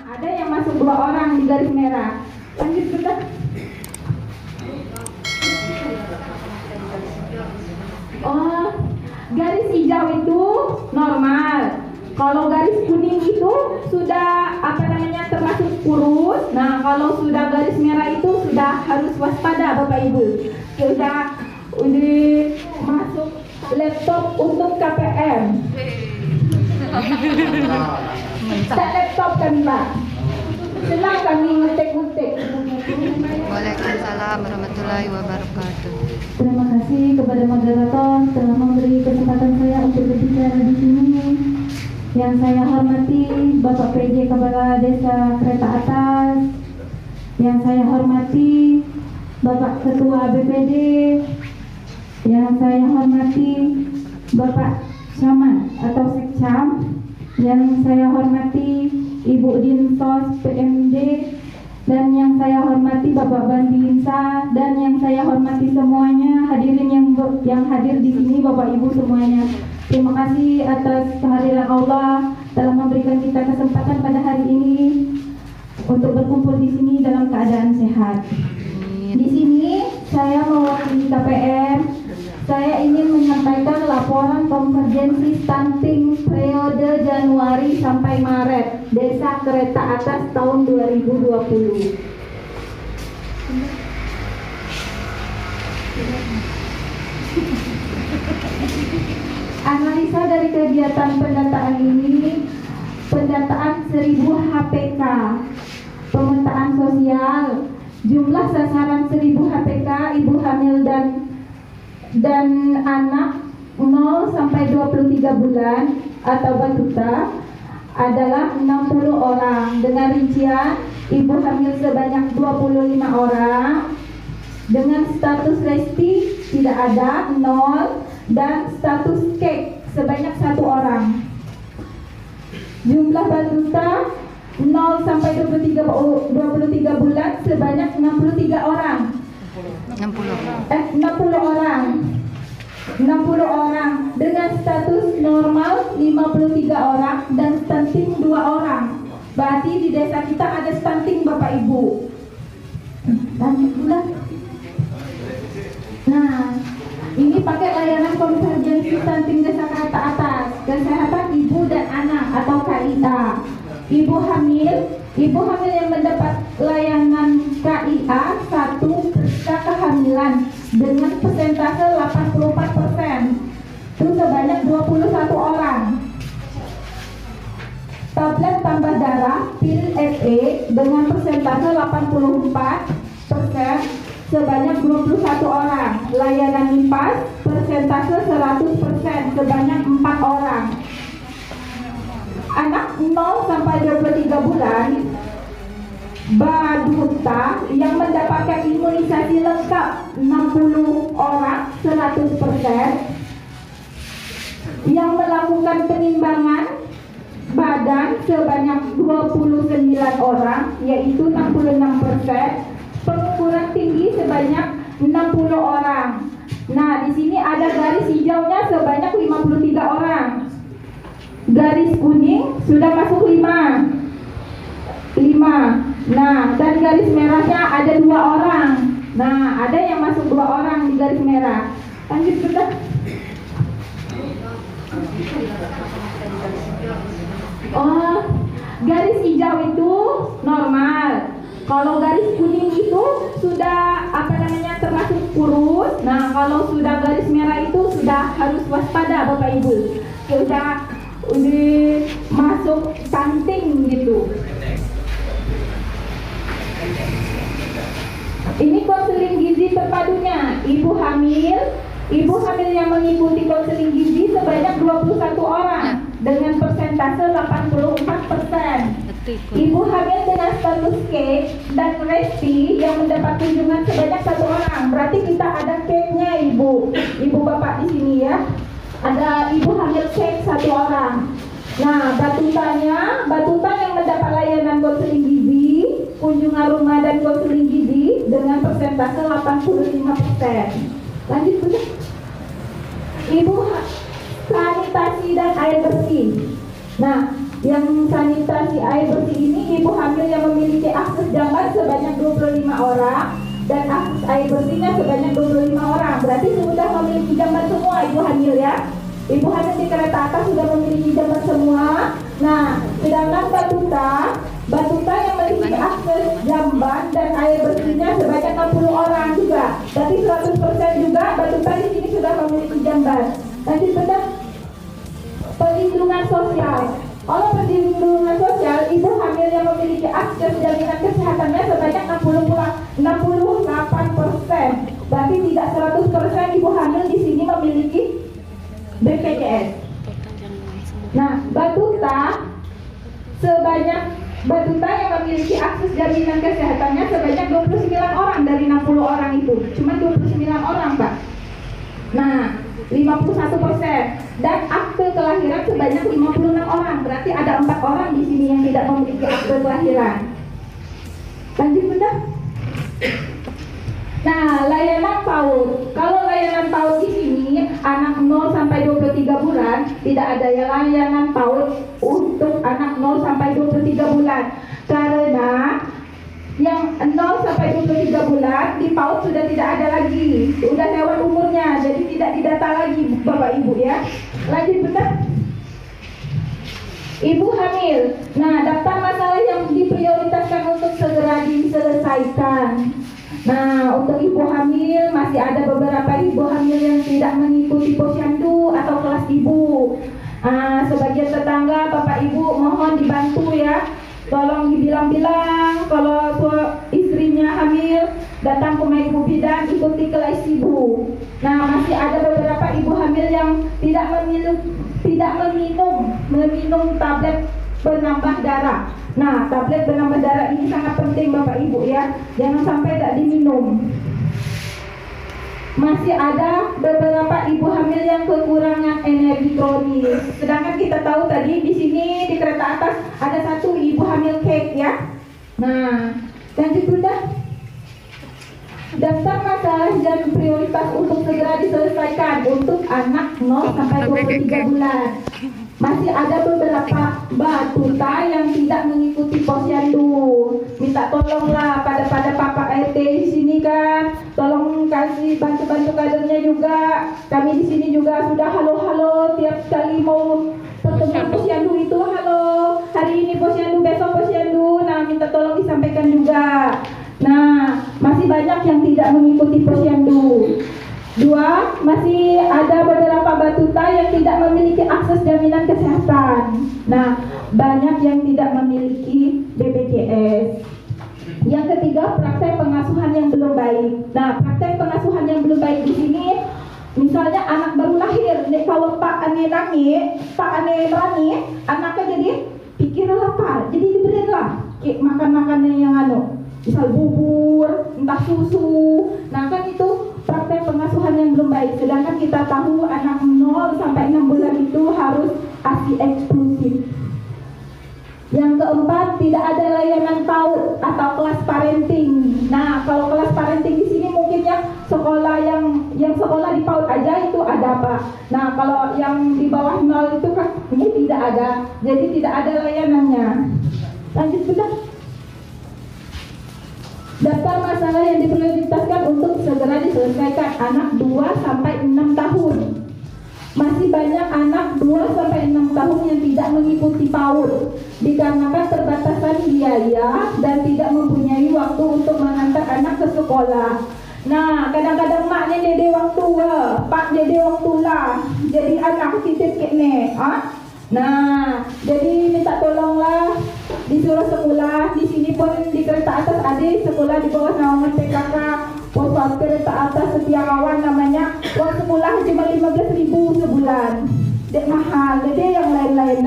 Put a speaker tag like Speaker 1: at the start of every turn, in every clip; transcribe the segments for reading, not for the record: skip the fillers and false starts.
Speaker 1: ada yang masuk 2 orang di garis merah. Lanjut sudah. Oh, garis hijau itu normal. Kalau garis kuning itu sudah termasuk kurus. Nah, kalau sudah garis merah itu sudah harus waspada Bapak Ibu. Sudah masuk laptop untuk KPM. Tak laptop kan Pak? Senang kami ngetik-ngetik.
Speaker 2: Waalaikumsalam warahmatullahi wabarakatuh.
Speaker 1: Terima kasih kepada moderator telah memberi kesempatan saya untuk berbicara di sini. Yang saya hormati Bapak PJ Kepala Desa Kereta Atas. Yang saya hormati Bapak Ketua BPD. Yang saya hormati Bapak Camat atau Sekcam. Yang saya hormati Ibu Dinsos PMD. Dan yang saya hormati Bapak Bandinsa, dan yang saya hormati semuanya hadirin yang hadir di sini, Bapak Ibu semuanya. Terima kasih atas kehadiran Allah telah memberikan kita kesempatan pada hari ini untuk berkumpul di sini dalam keadaan sehat. Di sini saya mewakili KPM. Saya ingin menyampaikan laporan konvergensi stunting periode Januari sampai Maret Desa Kereta Atas tahun 2020. Analisa dari kegiatan pendataan ini, pendataan 1000 HPK, pemetaan sosial, jumlah sasaran 1000 HPK ibu hamil dan anak 0 sampai 23 bulan atau batuta adalah 60 orang dengan rincian ibu hamil sebanyak 25 orang dengan status resti tidak ada 0 dan status cake sebanyak 1 orang. Jumlah batuta 0 sampai 23 bulan sebanyak 63 orang. 60 orang dengan status normal 53 orang dan stunting 2 orang. Berarti di desa kita ada stunting Bapak Ibu. Lanjut pula. Nah, ini pakai layanan konvergensi stunting Desa Kereta Atas, kesehatan ibu dan anak atau KIA. Ibu hamil yang mendapat layanan KIA 1 pasca kehamilan dengan persentase 84%, itu sebanyak 21 orang. Tablet tambah darah pil FE dengan persentase 84%, sebanyak 21 orang. Layanan NIPAS persentase 100%, sebanyak 4 orang. Anak 0 sampai 23 bulan Baduta yang mendapatkan imunisasi lengkap 60 orang 100%, yang melakukan penimbangan badan sebanyak 29 orang yaitu 66%, pengukuran tinggi sebanyak 60 orang. Nah, di sini ada garis hijaunya sebanyak 53 orang. Garis kuning sudah masuk 5. Nah, dan garis merahnya ada 2 orang. Nah, ada yang masuk 2 orang di garis merah. Lanjut sudah. Oh, garis hijau itu normal. Kalau garis kuning itu sudah termasuk kurus. Nah, kalau sudah garis merah itu sudah harus waspada Bapak Ibu. Sudah masuk stunting gitu. Ini konseling gizi terpadunya. Ibu hamil yang mengikuti konseling gizi sebanyak 21 orang dengan persentase 84%. Ibu hamil dengan status cake dan resti yang mendapat kunjungan sebanyak 1 orang. Berarti kita ada cake-nya ibu bapak di sini ya. Ada ibu hamil cake 1 orang. Nah, batuta yang mendapat layanan konseling gizi, kunjungan rumah dan konseling gizi dengan persentase 85%. Lanjut Bu. Ibu sanitasi dan air bersih. Nah, Yang sanitasi air bersih ini ibu hamil yang memiliki akses jamban sebanyak 25 orang dan akses air bersihnya sebanyak 25 orang. Berarti sudah memiliki jamban semua ibu hamil ya. Ibu hamil di kereta atas sudah memiliki jamban semua. Nah, sedangkan batuta yang memiliki akses jamban dan air bersihnya sebanyak 60 orang juga. Berarti 100% juga batuta di sini sudah memiliki jamban. Lanjut sudah perlindungan sosial. Oleh perlindungan sosial, ibu hamil yang memiliki akses jaminan kesehatannya sebanyak 68%. Berarti tidak 100% ibu hamil di sini memiliki BPJS. Nah, batuta yang memiliki akses jaminan kesehatannya sebanyak 29 orang dari 60 orang itu. Cuma 29 orang, Pak. Nah, 51%. Dan akte kelahiran sebanyak 56 orang. Berarti ada 4 orang di sini yang tidak memiliki akte kelahiran. Lanjut, Bunda. Nah, layanan PAUD. Kalau layanan PAUD di sini anak 0 sampai 23 bulan, tidak ada ya layanan PAUD untuk anak 0 sampai 23 bulan. Karena yang 0 sampai 23 bulan di PAUD sudah tidak ada lagi. Sudah lewat umurnya, jadi tidak didata lagi Bapak Ibu ya. Lanjut Bunda. Ibu hamil. Nah, daftar masalah yang diprioritaskan untuk segera diselesaikan. Nah, untuk ibu hamil masih ada beberapa ibu hamil yang tidak mengikuti posyandu atau kelas ibu. Sebagian tetangga Bapak Ibu mohon dibantu ya. Tolong dibilang-bilang kalau istrinya hamil datang ke ibu bidan ikuti kelas ibu. Nah, masih ada beberapa ibu hamil yang tidak meminum tablet penambah darah. Nah, tablet penambah darah ini sangat penting Bapak Ibu ya. Jangan sampai tidak diminum. Masih ada beberapa ibu hamil yang kekurangan energi kronis. Sedangkan kita tahu tadi di sini di kereta atas ada satu ibu hamil cake ya. Nah, lanjut Bunda. Daftar masalah dan prioritas untuk segera diselesaikan untuk anak 0 sampai 23 bulan. Masih ada beberapa batuta yang tidak mengikuti posyandu. Minta tolonglah pada Papa RT di sini kan, tolong kasih bantu kadernya juga. Kami di sini juga sudah halo tiap kali mau ketemu posyandu itu halo. Hari ini posyandu, besok posyandu. Nah, minta tolong disampaikan juga. Nah, masih banyak yang tidak mengikuti posyandu. 2, masih ada beberapa batuta yang tidak memiliki akses jaminan kesehatan. Nah, banyak yang tidak memiliki BPJS. Yang ketiga, praktek pengasuhan yang belum baik. Nah, praktek pengasuhan yang belum baik di sini, misalnya anak baru lahir, kalau Pak ane nangis, Pak ane berani, anaknya jadi pikir lapar, jadi diberilah makan-makannya yang misal bubur, entah susu. Nah, kan itu praktek pengasuhan yang belum baik. Sedangkan kita tahu anak 0 sampai 6 bulan itu harus ASI eksklusif. Yang keempat, tidak ada layanan PAUD atau kelas parenting. Nah, kalau kelas parenting di sini mungkin ya sekolah yang sekolah di PAUD aja itu ada Pak. Nah, kalau yang di bawah 0 itu kan ini tidak ada. Jadi tidak ada layanannya. Lanjut sudah. Daftar masalah yang diprioritaskan untuk segera diselesaikan anak 2 sampai 6 tahun. Masih banyak anak 2 sampai 6 tahun yang tidak mengikuti PAUD dikarenakan terbatasan biaya dan tidak mempunyai waktu untuk mengantar anak ke sekolah. Nah, kadang-kadang maknya dede waktu Pak dede waktu lah. Jadi anak titip kene, Nah, jadi minta tolonglah disuruh sekolah. Di sini pun di kereta atas ada sekolah di bawah naungan PKK Pos Kereta Atas Setiawan namanya. Uang sekolah cuma 15.000 sebulan. Dek mahal, jadi yang lain-lain.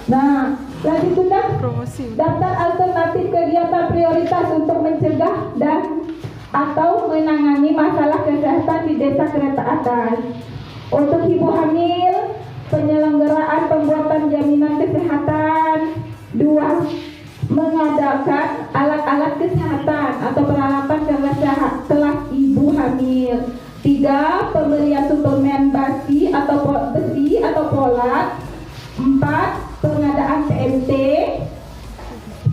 Speaker 1: Nah, lanjut sudah. Daftar alternatif kegiatan prioritas untuk mencegah dan atau menangani masalah kesehatan di desa kereta atas. Untuk ibu hamil, penyelenggaraan pembuatan jaminan kesehatan. 2, mengadakan alat-alat kesehatan atau peralatan kelas ibu hamil. 3, pembelian suplemen besi atau polat. 4,
Speaker 3: pengadaan PMT.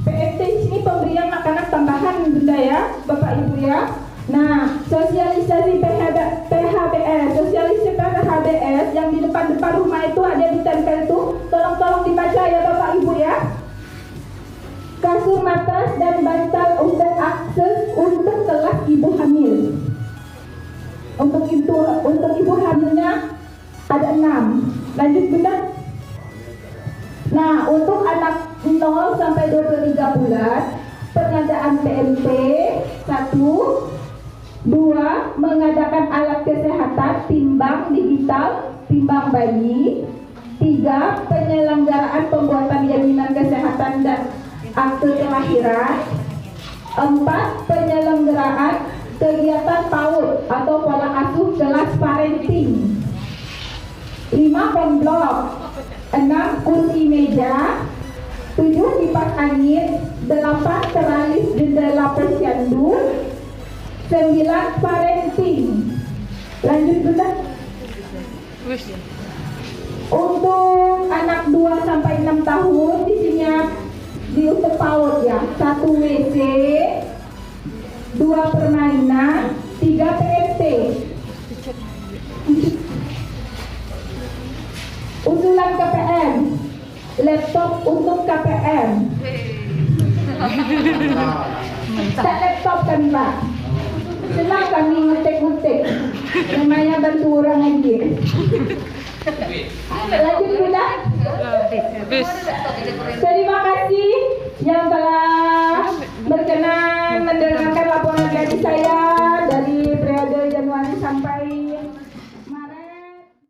Speaker 3: PMT di sini pemberian makanan tambahan Bunda ya, Bapak Ibu ya. Nah, sosialisasi PHBS, sosialisasi PHBS yang di depan-depan rumah itu ada ditempel itu, tolong dibaca ya Bapak Ibu ya. Kasur, matras, dan bantal untuk akses untuk kelas ibu hamil. Untuk ibu hamilnya ada 6. Lanjut Bunda. Nah, untuk anak 0 sampai 23 bulan, pengadaan PMP 1, 2, mengadakan alat kesehatan, timbang digital, timbang bayi. 3, penyelenggaraan pembuatan jaminan kesehatan dan akte kelahiran. 4, penyelenggaraan kegiatan PAUD atau pola asuh kelas parenting. 5, komblok. 6, kursi meja. 7, kipas angin. 8, teralis jendela posyandu. 9, parenting. Lanjut Bunda. Untuk anak 2 sampai 6 tahun di sini di untuk PAUD ya. 1 WC, 2 permainan, 3 PMT. Usulan KPM, laptop untuk KPM. Tak laptop kan Pak? Senang kami ngetik-ngetik. Namanya bantu orang lagi. Lanjut Bunda. Terima kasih yang telah berkenan mendengarkan laporan dari saya.